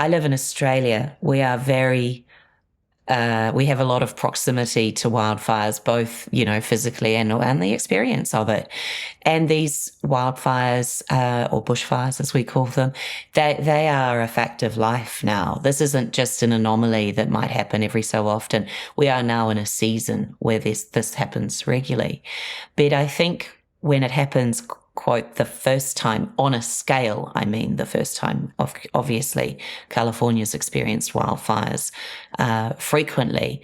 I live in Australia. We have a lot of proximity to wildfires, both, physically and the experience of it. And these wildfires, or bushfires as we call them, they are a fact of life now. This isn't just an anomaly that might happen every so often. We are now in a season where this happens regularly. But I think when it happens, quote, the first time on a scale, I mean, the first time, obviously, California's experienced wildfires frequently.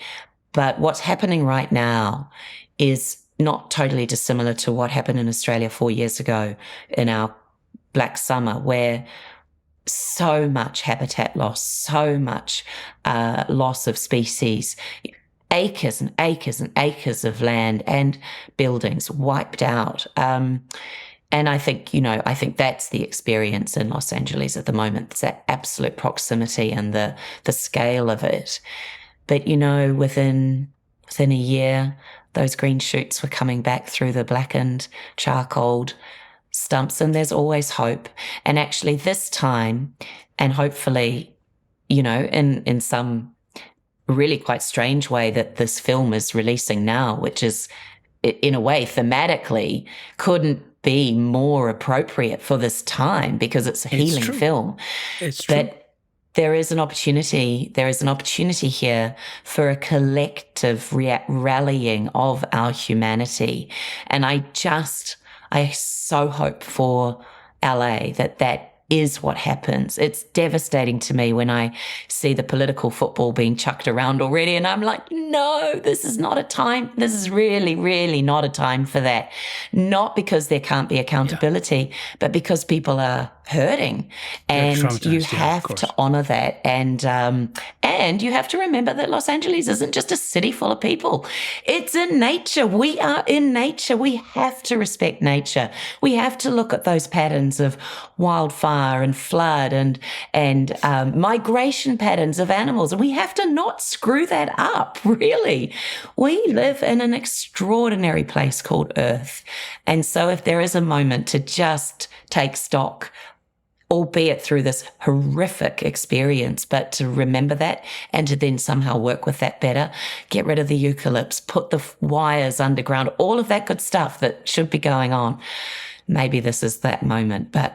But what's happening right now is not totally dissimilar to what happened in Australia 4 years ago in our Black Summer, where so much habitat loss, so much loss of species, acres and acres and acres of land and buildings wiped out. And I think that's the experience in Los Angeles at the moment. It's that absolute proximity and the scale of it. But, within a year, those green shoots were coming back through the blackened, charcoaled stumps, and there's always hope. And actually this time, and hopefully, in some really quite strange way that this film is releasing now, which is, in a way, thematically, couldn't be more appropriate for this time because it's a healing film. It's true. But there is an opportunity here for a collective rallying of our humanity. And I so hope for LA that is what happens. It's devastating to me when I see the political football being chucked around already, and I'm like, no, this is not a time. This is really, really not a time for that. Not because there can't be accountability, but because people are hurting, and you have to honor that. And you have to remember that Los Angeles isn't just a city full of people. It's in nature. We are in nature. We have to respect nature. We have to look at those patterns of wildfire and flood and migration patterns of animals. And we have to not screw that up, really. We live in an extraordinary place called Earth. And so if there is a moment to just take stock, albeit through this horrific experience, but to remember that and to then somehow work with that better, get rid of the eucalypts, put the wires underground, all of that good stuff that should be going on. Maybe this is that moment, but,